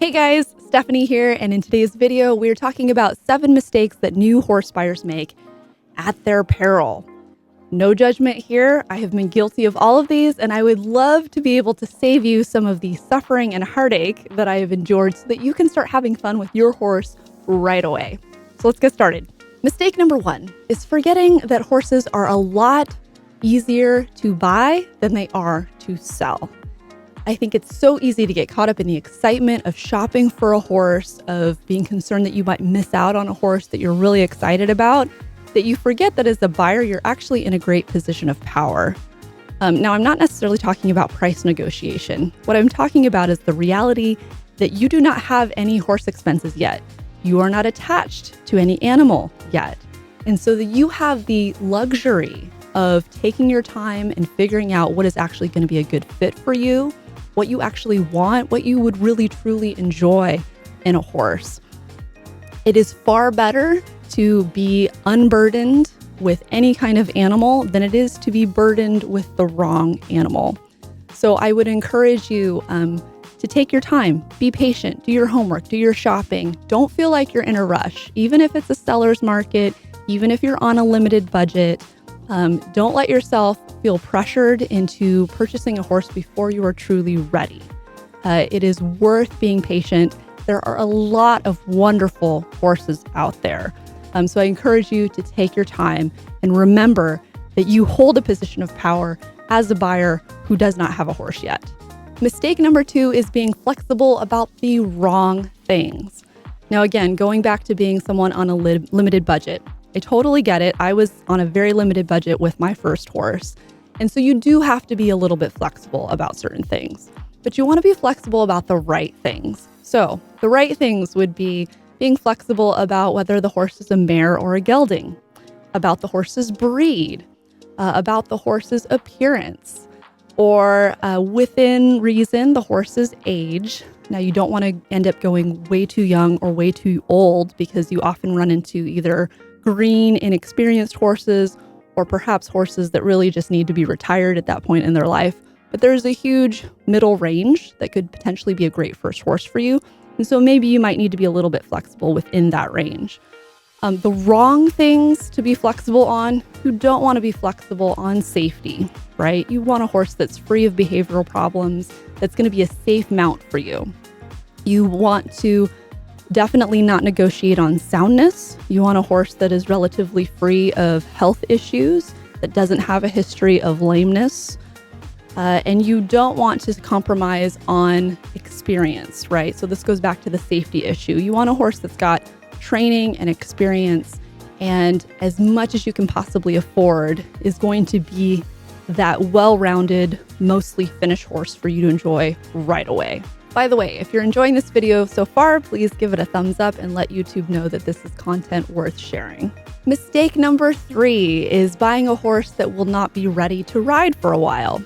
Hey guys, Stephanie here, and in today's video, we're talking about 7 mistakes that new horse buyers make at their peril. No judgment here. I have been guilty of all of these, and I would love to be able to save you some of the suffering and heartache that I have endured so that you can start having fun with your horse right away. So let's get started. Mistake number 1 is forgetting that horses are a lot easier to buy than they are to sell. I think it's so easy to get caught up in the excitement of shopping for a horse, of being concerned that you might miss out on a horse that you're really excited about, that you forget that as a buyer, you're actually in a great position of power. Now, I'm not necessarily talking about price negotiation. What I'm talking about is the reality that you do not have any horse expenses yet. You are not attached to any animal yet. And so that you have the luxury of taking your time and figuring out what is actually going to be a good fit for you, what you actually want, what you would really truly enjoy in a horse. It is far better to be unburdened with any kind of animal than it is to be burdened with the wrong animal. So I would encourage you to take your time, be patient, do your homework, do your shopping. Don't feel like you're in a rush, even if it's a seller's market, even if you're on a limited budget. Don't let yourself feel pressured into purchasing a horse before you are truly ready. It is worth being patient. There are a lot of wonderful horses out there. So I encourage you to take your time and remember that you hold a position of power as a buyer who does not have a horse yet. Mistake number 2 is being flexible about the wrong things. Now, again, going back to being someone on a limited budget, I totally get it. I was on a very limited budget with my first horse. And so you do have to be a little bit flexible about certain things, but you want to be flexible about the right things. So the right things would be being flexible about whether the horse is a mare or a gelding, about the horse's breed, about the horse's appearance, or within reason, the horse's age. Now, you don't want to end up going way too young or way too old because you often run into either green, inexperienced horses, or perhaps horses that really just need to be retired at that point in their life. But there's a huge middle range that could potentially be a great first horse for you. And so maybe you might need to be a little bit flexible within that range. The wrong things to be flexible on, you don't want to be flexible on safety, right? You want a horse that's free of behavioral problems, that's going to be a safe mount for you. You want to definitely not negotiate on soundness. You want a horse that is relatively free of health issues, that doesn't have a history of lameness. And you don't want to compromise on experience, right? So this goes back to the safety issue. You want a horse that's got training and experience, and as much as you can possibly afford is going to be that well-rounded, mostly finished horse for you to enjoy right away. By the way, if you're enjoying this video so far, please give it a thumbs up and let YouTube know that this is content worth sharing. Mistake number 3 is buying a horse that will not be ready to ride for a while.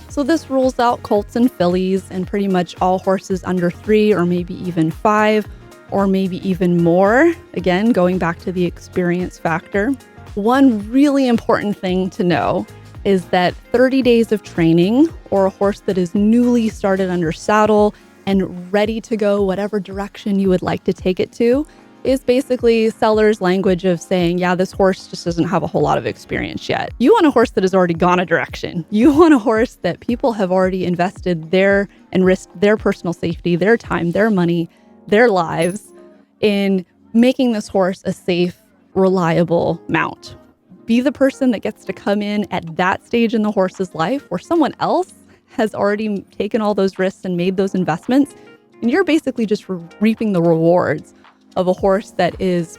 So this rules out colts and fillies and pretty much all horses under 3 or maybe even 5 or maybe even more. Again, going back to the experience factor. One really important thing to know is that 30 days of training or a horse that is newly started under saddle and ready to go whatever direction you would like to take it to is basically seller's language of saying, yeah, this horse just doesn't have a whole lot of experience yet. You want a horse that has already gone a direction. You want a horse that people have already invested their and risked their personal safety, their time, their money, their lives in making this horse a safe, reliable mount. Be the person that gets to come in at that stage in the horse's life where someone else has already taken all those risks and made those investments. And you're basically just reaping the rewards of a horse that is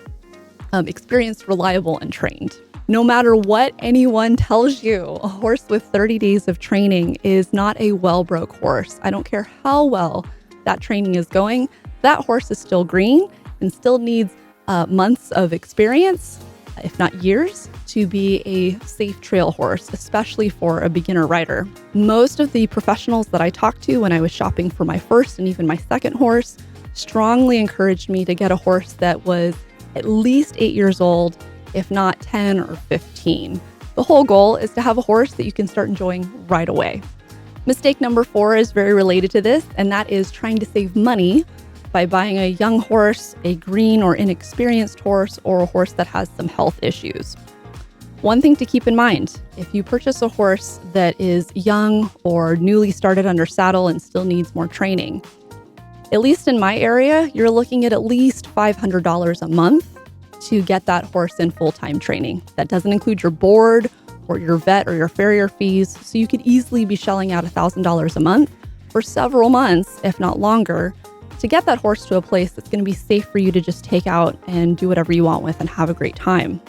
experienced, reliable, and trained. No matter what anyone tells you, a horse with 30 days of training is not a well-broke horse. I don't care how well that training is going. That horse is still green and still needs months of experience, if not years, to be a safe trail horse, especially for a beginner rider. Most of the professionals that I talked to when I was shopping for my first and even my second horse strongly encouraged me to get a horse that was at least 8 years old, if not 10 or 15. The whole goal is to have a horse that you can start enjoying right away. Mistake number 4 is very related to this, and that is trying to save money by buying a young horse, a green or inexperienced horse, or a horse that has some health issues. One thing to keep in mind, if you purchase a horse that is young or newly started under saddle and still needs more training, at least in my area, you're looking at least $500 a month to get that horse in full-time training. That doesn't include your board or your vet or your farrier fees, so you could easily be shelling out $1,000 a month for several months, if not longer, to get that horse to a place that's going to be safe for you to just take out and do whatever you want with and have a great time.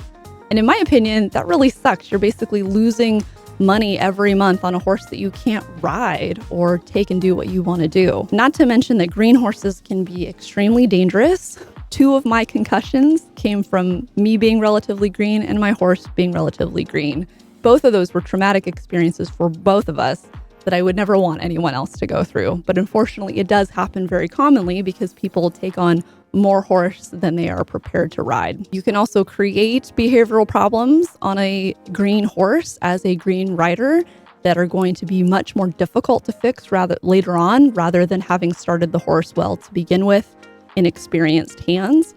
And in my opinion, that really sucks. You're basically losing money every month on a horse that you can't ride or take and do what you want to do. Not to mention that green horses can be extremely dangerous. 2 of my concussions came from me being relatively green and my horse being relatively green. Both of those were traumatic experiences for both of us that I would never want anyone else to go through. But unfortunately, it does happen very commonly because people take on more horse than they are prepared to ride. You can also create behavioral problems on a green horse as a green rider that are going to be much more difficult to fix later on, rather than having started the horse well to begin with in experienced hands.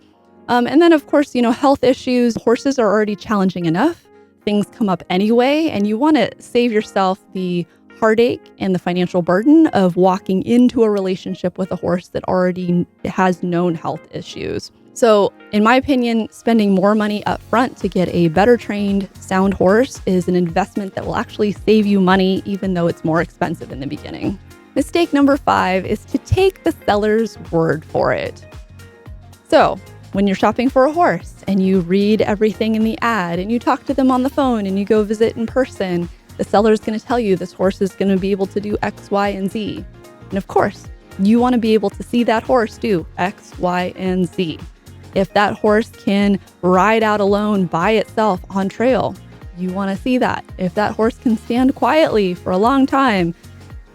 And then, of course, health issues. Horses are already challenging enough. Things come up anyway, and you want to save yourself the heartache and the financial burden of walking into a relationship with a horse that already has known health issues. So, in my opinion, spending more money up front to get a better trained, sound horse is an investment that will actually save you money, even though it's more expensive in the beginning. Mistake number 5 is to take the seller's word for it. So, when you're shopping for a horse and you read everything in the ad and you talk to them on the phone and you go visit in person, the seller is going to tell you this horse is going to be able to do X, Y, and Z. And of course, you want to be able to see that horse do X, Y, and Z. If that horse can ride out alone by itself on trail, you want to see that. If that horse can stand quietly for a long time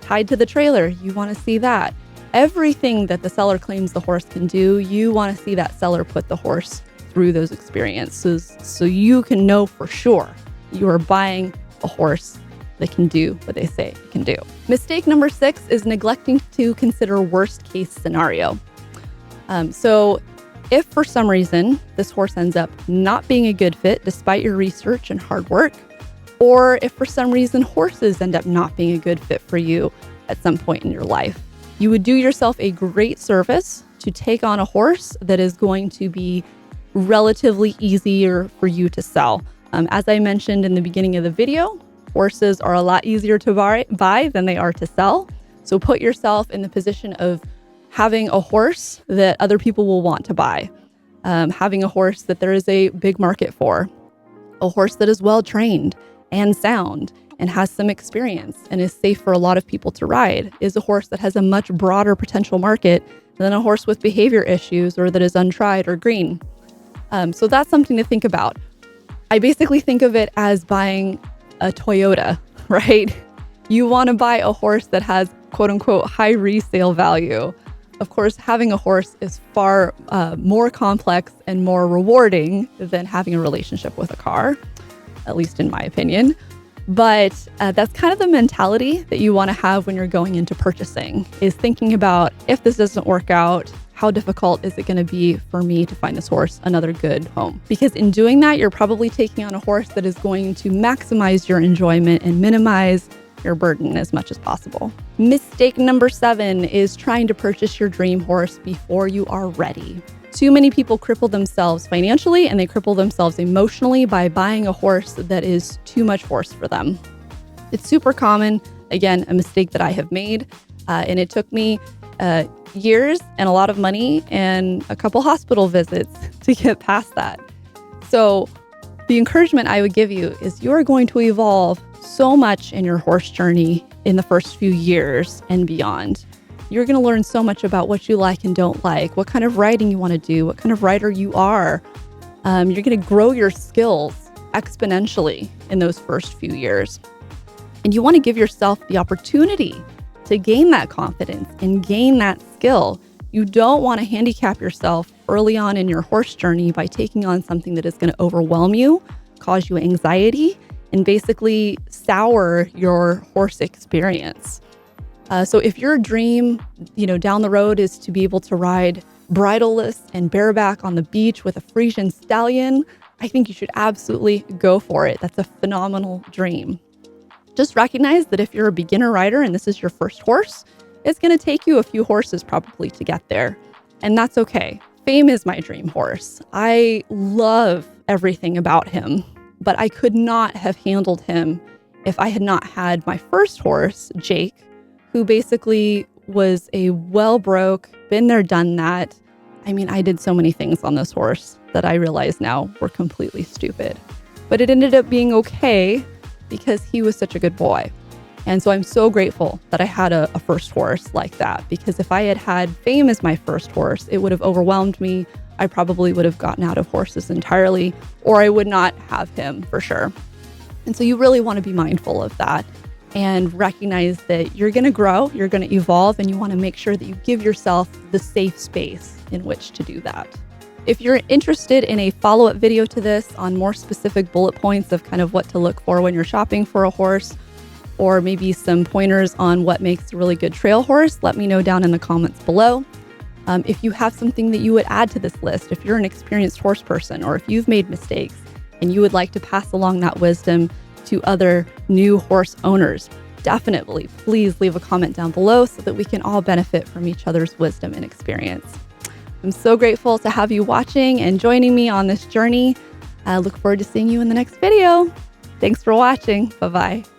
tied to the trailer, you want to see that. Everything that the seller claims the horse can do, you want to see that seller put the horse through those experiences so you can know for sure you are buying a horse that can do what they say it can do. Mistake number 6 is neglecting to consider worst case scenario. So if for some reason this horse ends up not being a good fit despite your research and hard work, or if for some reason horses end up not being a good fit for you at some point in your life, you would do yourself a great service to take on a horse that is going to be relatively easier for you to sell. As I mentioned in the beginning of the video, horses are a lot easier to buy than they are to sell. So put yourself in the position of having a horse that other people will want to buy, having a horse that there is a big market for, a horse that is well trained and sound and has some experience and is safe for a lot of people to ride, is a horse that has a much broader potential market than a horse with behavior issues or that is untried or green. So that's something to think about. I basically think of it as buying a Toyota, right? You want to buy a horse that has quote unquote high resale value. Of course, having a horse is far more complex and more rewarding than having a relationship with a car, at least in my opinion. But that's kind of the mentality that you want to have when you're going into purchasing, is thinking about, if this doesn't work out, how difficult is it going to be for me to find this horse another good home? Because in doing that, you're probably taking on a horse that is going to maximize your enjoyment and minimize your burden as much as possible. Mistake number 7 is trying to purchase your dream horse before you are ready. Too many people cripple themselves financially and they cripple themselves emotionally by buying a horse that is too much horse for them. It's super common, again, a mistake that I have made, and it took me years and a lot of money and a couple hospital visits to get past that. So the encouragement I would give you is you are going to evolve so much in your horse journey in the first few years and beyond. You're going to learn so much about what you like and don't like, what kind of riding you want to do, what kind of rider you are. You're going to grow your skills exponentially in those first few years. And you want to give yourself the opportunity to gain that confidence and gain that skill. You don't want to handicap yourself early on in your horse journey by taking on something that is going to overwhelm you, cause you anxiety, and basically sour your horse experience. So if your dream, down the road is to be able to ride bridleless and bareback on the beach with a Frisian stallion, I think you should absolutely go for it. That's a phenomenal dream. Just recognize that if you're a beginner rider and this is your first horse, it's going to take you a few horses probably to get there. And that's okay. Fame is my dream horse. I love everything about him, but I could not have handled him if I had not had my first horse, Jake, who basically was a well-broke, been there, done that. I mean, I did so many things on this horse that I realize now were completely stupid. But it ended up being okay because he was such a good boy. And so I'm so grateful that I had a first horse like that, because if I had had Fame as my first horse, it would have overwhelmed me. I probably would have gotten out of horses entirely, or I would not have him for sure. And so you really want to be mindful of that and recognize that you're going to grow, you're going to evolve, and you want to make sure that you give yourself the safe space in which to do that. If you're interested in a follow-up video to this on more specific bullet points of kind of what to look for when you're shopping for a horse, or maybe some pointers on what makes a really good trail horse, let me know down in the comments below. If you have something that you would add to this list, if you're an experienced horse person, or if you've made mistakes and you would like to pass along that wisdom to other new horse owners, definitely please leave a comment down below so that we can all benefit from each other's wisdom and experience. I'm so grateful to have you watching and joining me on this journey. I look forward to seeing you in the next video. Thanks for watching. Bye-bye.